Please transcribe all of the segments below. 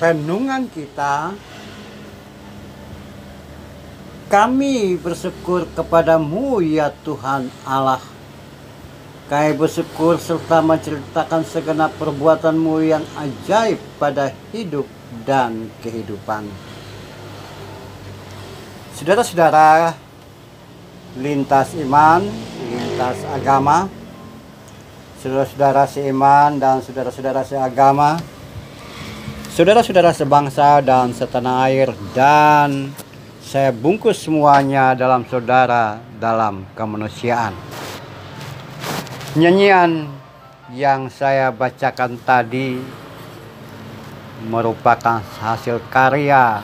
renungan kita, kami bersyukur kepadamu ya Tuhan Allah. Kami bersyukur serta menceritakan segenap perbuatanmu yang ajaib pada hidup dan kehidupan. Saudara-saudara, lintas iman, lintas agama, saudara-saudara seiman dan saudara-saudara seagama, saudara-saudara sebangsa dan setanah air, dan saya bungkus semuanya dalam saudara dalam kemanusiaan. Nyanyian yang saya bacakan tadi merupakan hasil karya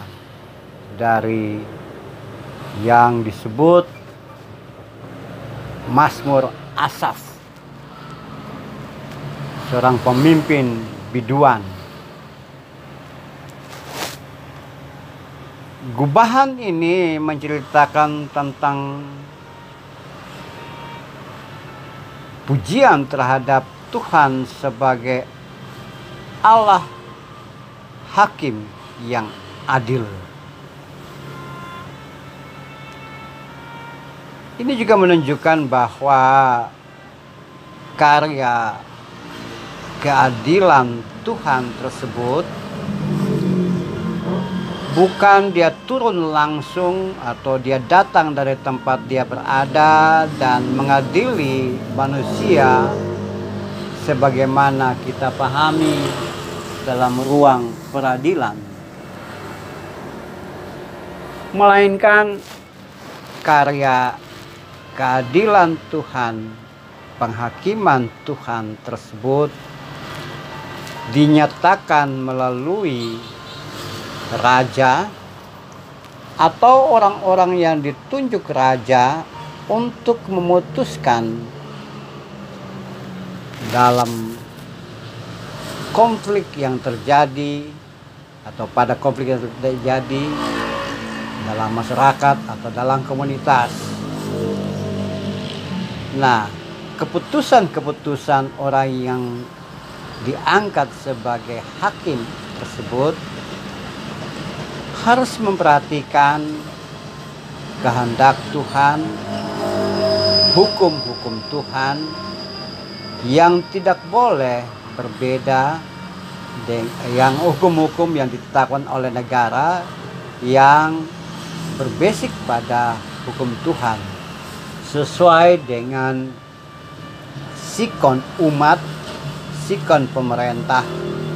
dari yang disebut Mazmur Asaf, seorang pemimpin biduan. Gubahan ini menceritakan tentang pujian terhadap Tuhan sebagai Allah Hakim yang adil. Ini juga menunjukkan bahwa karya keadilan Tuhan tersebut bukan dia turun langsung atau dia datang dari tempat dia berada dan mengadili manusia sebagaimana kita pahami dalam ruang peradilan, melainkan karya keadilan Tuhan, penghakiman Tuhan tersebut dinyatakan melalui raja atau orang-orang yang ditunjuk raja untuk memutuskan dalam konflik yang terjadi atau pada konflik yang terjadi dalam masyarakat atau dalam komunitas. Nah, keputusan-keputusan orang yang diangkat sebagai hakim tersebut harus memperhatikan kehendak Tuhan, hukum-hukum Tuhan yang tidak boleh berbeda dengan yang hukum-hukum yang ditetapkan oleh negara yang berbasis pada hukum Tuhan, sesuai dengan sikon umat, sikon pemerintah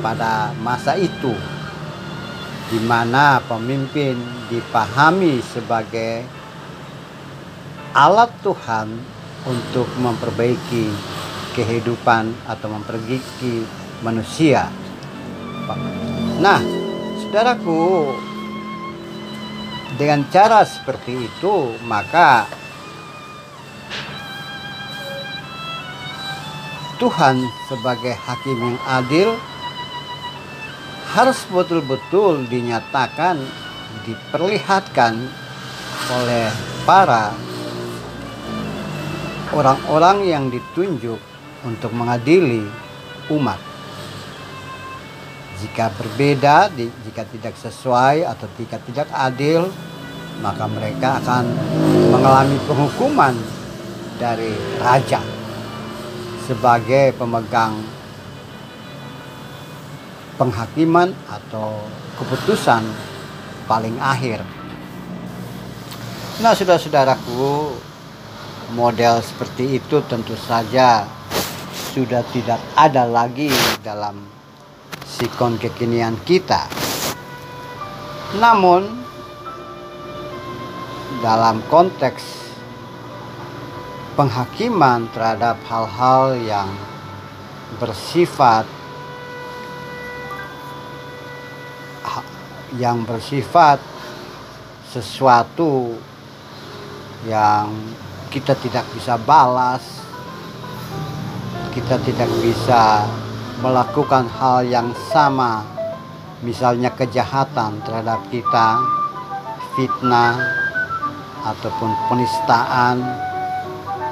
pada masa itu, di mana pemimpin dipahami sebagai alat Tuhan untuk memperbaiki kehidupan atau memperbaiki manusia. Nah, saudaraku, dengan cara seperti itu maka Tuhan sebagai hakim yang adil harus betul-betul dinyatakan, diperlihatkan oleh para orang-orang yang ditunjuk untuk mengadili umat. Jika berbeda, jika tidak sesuai atau jika tidak adil, maka mereka akan mengalami penghukuman dari raja sebagai pemegang penghakiman atau keputusan paling akhir. Nah, saudara-saudaraku, model seperti itu tentu saja sudah tidak ada lagi dalam sikon kekinian kita. Namun dalam konteks penghakiman terhadap hal-hal yang bersifat sesuatu yang kita tidak bisa balas, kita tidak bisa melakukan hal yang sama, misalnya kejahatan terhadap kita, fitnah ataupun penistaan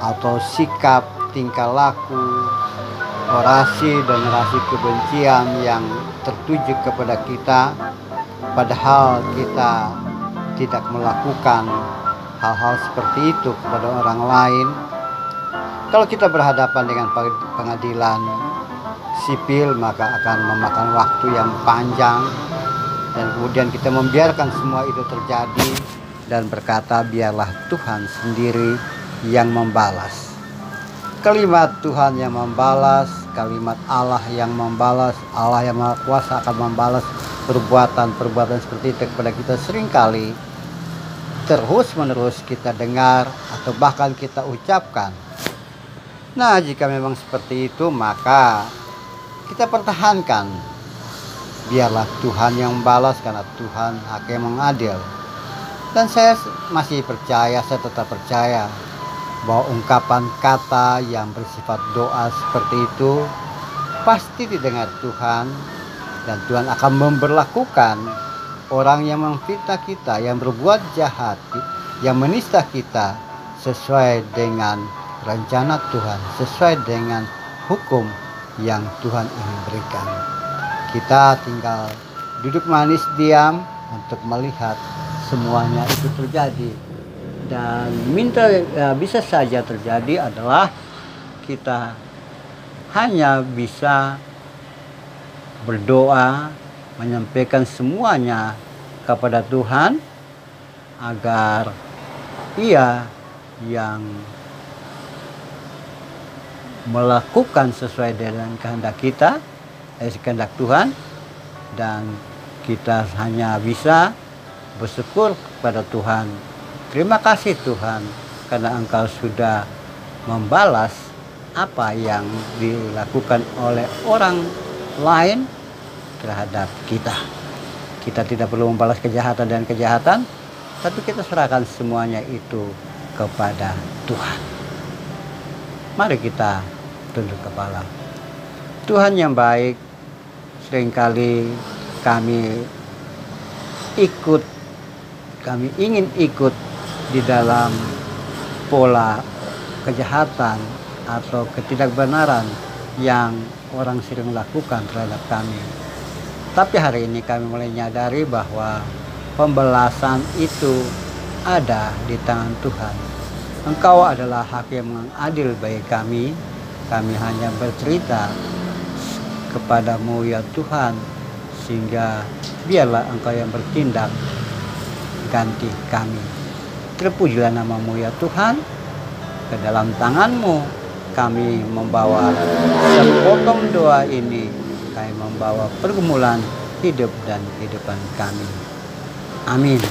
atau sikap tingkah laku orasi dan narasi kebencian yang tertuju kepada kita, padahal kita tidak melakukan hal-hal seperti itu kepada orang lain. Kalau kita berhadapan dengan pengadilan sipil, maka akan memakan waktu yang panjang, dan kemudian kita membiarkan semua itu terjadi dan berkata, biarlah Tuhan sendiri yang membalas. Kalimat Tuhan yang membalas, kalimat Allah yang membalas, Allah yang Maha Kuasa akan membalas perbuatan-perbuatan seperti itu kepada kita. Seringkali terus-menerus kita dengar atau bahkan kita ucapkan. Nah, jika memang seperti itu, maka kita pertahankan. Biarlah Tuhan yang membalas, karena Tuhan hakim yang adil. Dan saya masih percaya, saya tetap percaya bahwa ungkapan kata yang bersifat doa seperti itu pasti didengar Tuhan, dan Tuhan akan memberlakukan orang yang memfitnah kita, yang berbuat jahat, yang menista kita sesuai dengan rencana Tuhan, sesuai dengan hukum yang Tuhan ingin berikan. Kita tinggal duduk manis diam untuk melihat semuanya itu terjadi. Dan bisa saja terjadi adalah kita hanya bisa berdoa, menyampaikan semuanya kepada Tuhan agar Ia yang melakukan sesuai dengan kehendak kita, kehendak Tuhan, dan kita hanya bisa bersyukur kepada Tuhan. Terima kasih Tuhan, karena Engkau sudah membalas apa yang dilakukan oleh orang lain terhadap kita. Kita tidak perlu membalas kejahatan dan kejahatan, tapi kita serahkan semuanya itu kepada Tuhan. Mari kita tunduk kepala. Tuhan yang baik, seringkali kami ingin ikut di dalam pola kejahatan atau ketidakbenaran yang orang sering lakukan terhadap kami. Tapi hari ini kami mulai menyadari bahwa pembalasan itu ada di tangan Tuhan. Engkau adalah hakim yang adil bagi kami. Kami hanya bercerita kepadamu ya Tuhan, sehingga biarlah Engkau yang bertindak ganti kami. Terpujilah namamu ya Tuhan. Ke dalam tanganmu kami membawa sepotong doa ini. Kami membawa pergumulan hidup dan kehidupan kami. Amin.